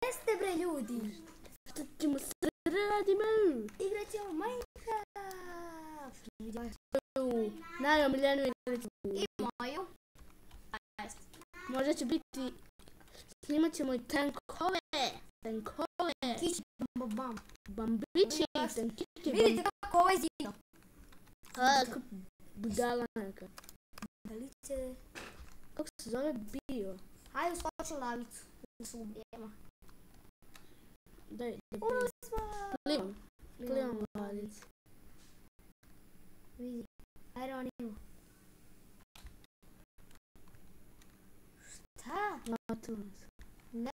jeste bre ljudi? Što ćemo sad radimo? Igrat ćemo Minecraft. Najomiljeniju igricu. I moju. Možda će biti... Snimat ćemo i tankove. Kići bam. Bambići. Tankići. Vidite kako ovo izgleda. Kako budala neka. Dalice. Kako se zove bio? Hajde uskoči lavicu. Da se ubijemo. Daj, Usma. plivam lavicu. Vidi. Ironiju. Šta? Gotovo se. Ne.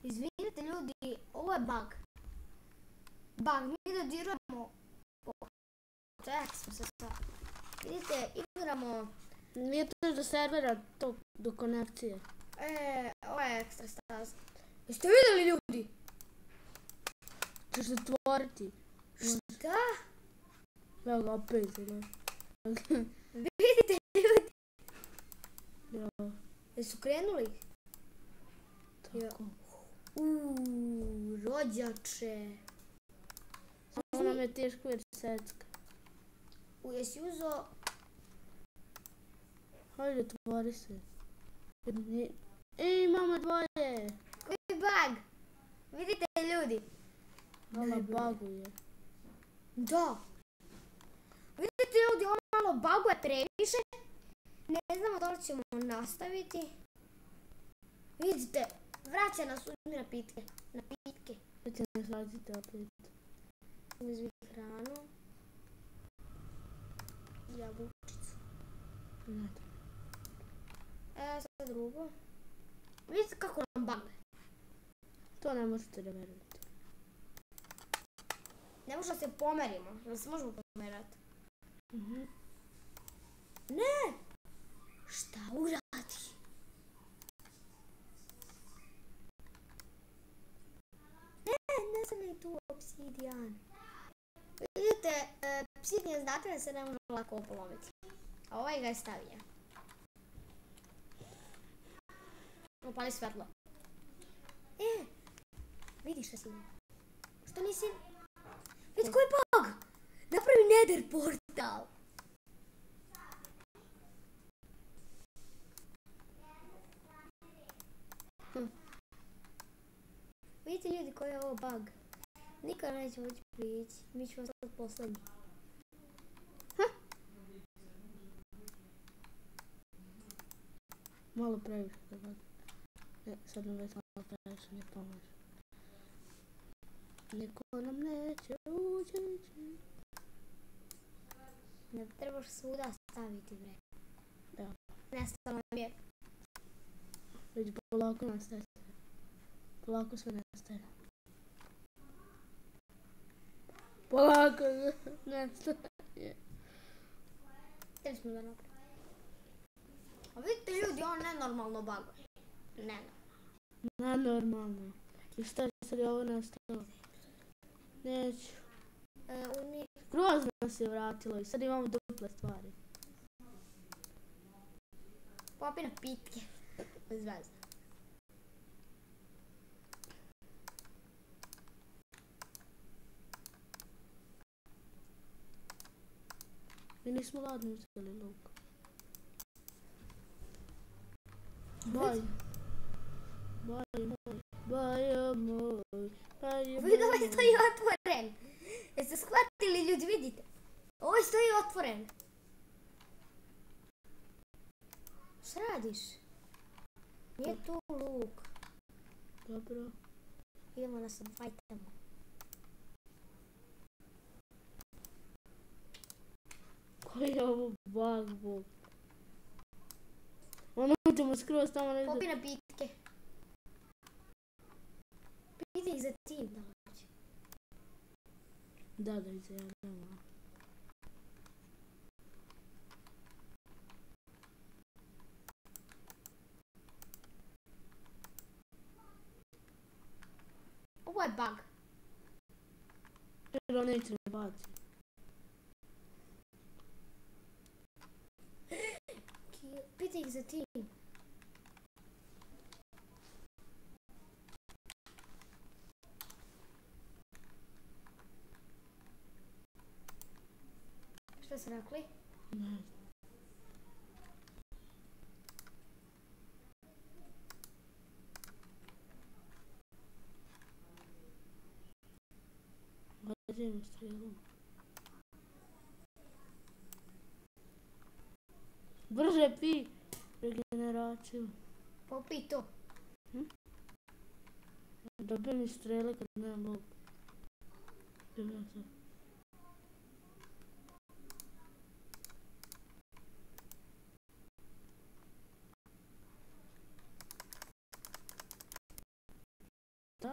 Izvinite ljudi, ovo je bug. Mi dodiramo... Čekaj smo se sad. Vidite, igramo... Nije to do servera, to do konekcije. Ovo je ekstra staz. Jeste vidjeli ljudi? Češ zatvoriti. Šta? Evo ga opet zelo. Vidite ljudi? Ja, Jesu krenuli? tako. Rođače. Samo nam je teško jer secka. Jesi uzo... Hajde, otvori se. Imamo dvoje. Koji bug? Vidite ljudi? Vala baguje. Da. Vidite ljudi, ovo malo buguje previše. Ne znamo da li ćemo nastaviti. Vidite, vraća nas na pitke. Vidite, ne shvatite opet. Uzmi hranu. Jabučicu. Sad drugo. Vidite kako nam buguje. To ne možete da verujete. Ne možemo da se pomerimo. Da se možemo pomerati. Ne! Šta uradi? Ne znam li tu obsidijan. Vidite, obsidijan znate da se ne može lako opolomiti. A ovaj ga je stavio. Upali svetlo. Vidiš šta si? Što nisi... Vidite koji bug! Napravi nether portal! Vidite ljudi koji je ovo bug. Nikada neće moći prijeći. Mi ćemo sad poslednji. Malo previše da bug. Sad nam već malo previše ne pomaže. Niko nam neće ući. Ne trebaš svuda staviti bre. Da. Nestalo nam je. Već polako nastaje sve. Polako sve nastaje. Polako nastaje. Htjeli smo da napravimo. A vidite ljudi, on nenormalno buguje. Nenormalno. I šta je sad ovo nastalo? Neću. Grozno nas je vratilo i sad imamo duple stvari. Popi na pitke. Bez veze. Mi nismo ladno uzeli luk. Baj. Baj moj. Vidite, ovaj stoji otvoren. Jeste shvatili ljudi, vidite? Ovaj stoji otvoren. Šta radiš? Nije tu luk. Dobro. Idemo da se fajtamo. Koji je ovo bug? Ono ćemo skroz tamo ne... Popi na pitke. Piti ih za tim da hoće. Da izjavljamo. Ovo je bug. Jer on neće ne baci. Piti ih za tim. su rekli? Ne. Gledajmo strelom. Brže pi regeneraciju. Popij to. Dobij mi strele kad nemam luk. Idem ja sad.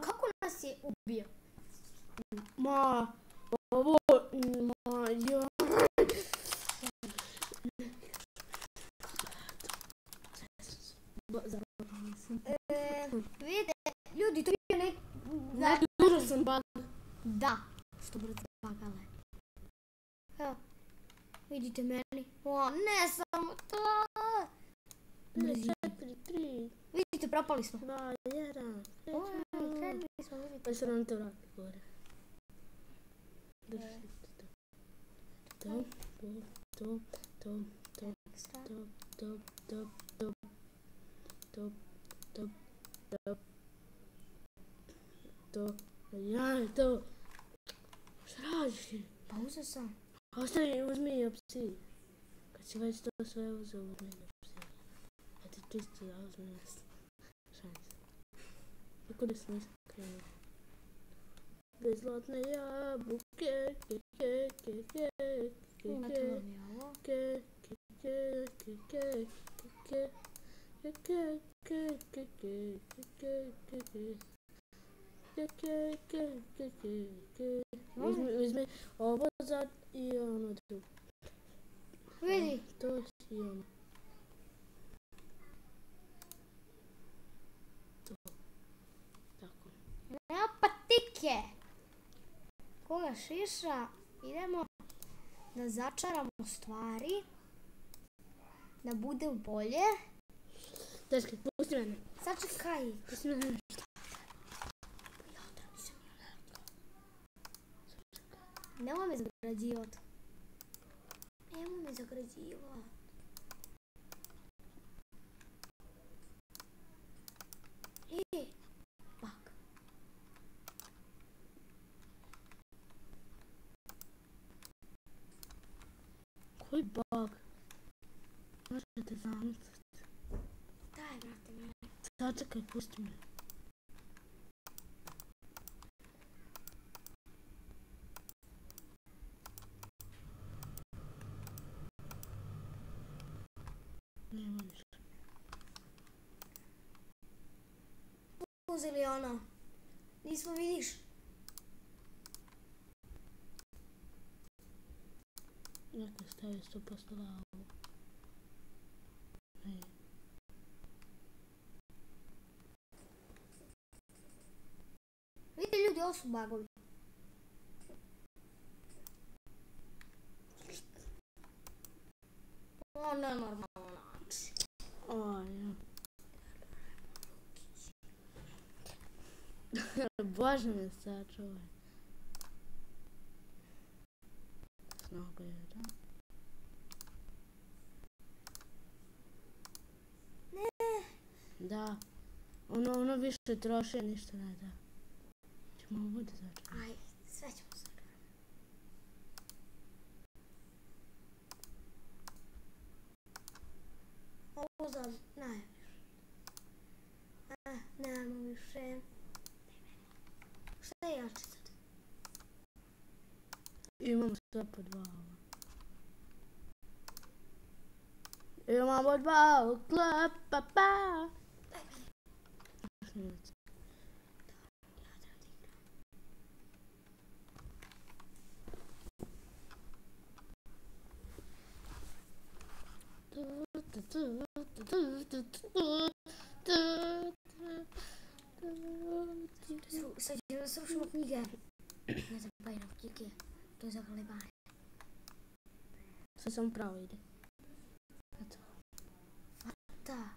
Kako nas je ubio? Ma, ovo, ma, ja. Vidite, ljudi, to je nek... Neki užasan bug. Da, što brzo bagale. Evo, vidite meni. O, ne samo to. 4, 3, Vidite, propali smo. 2, 1. Krenuli smo, vidite. Pa se nam te vrati gore. Drži to. To. Ja, to. Šta radiš ti? Pa uzeo sam. Ostavi, uzmi i opsi. Kad si već to sve uzeo, uzmi i opsi. Ja ti čisto da uzmi nas. Šans. Kako da se nisam krenuo? Bez zlatne jabuke, Imate vam je ovo. Uzmi ovo sad i ono tu. Vidi. To i ono. To. Tako. Nema patike. Koga šiša, idemo da začaramo stvari. Da bude bolje. Dečki, pusti mene. Sačekaj. Pusti mene. Nemoj me zagrađivat. Nemoj me zagrađivat. Bak. Koji bug? Možete zamisliti. Daj, brate, mene. Sačekaj, pusti me. Nema ništa. Uzeli ono. Nismo, vidiš. Dakle, stavio 100% lavu. Ne. Vidite ljudi, ovo su bagovi. O, nenormalno način. O, ja. Bože me sačuvaj. Snaga jedan. Ne. Da. Ono više troši, ništa ne da. Ćemo ovo da začuvaj. Aj, sve ćemo sad. Ovo za najviše. Nemamo više. Šta je jače sad? Imamo sve po 2 ova. Imamo 2 uklepa pa. Sad ćemo da srušimo knjige. Ne zabavimo knjige. To je za galebanje. Sad samo pravo ide. Eto. Da.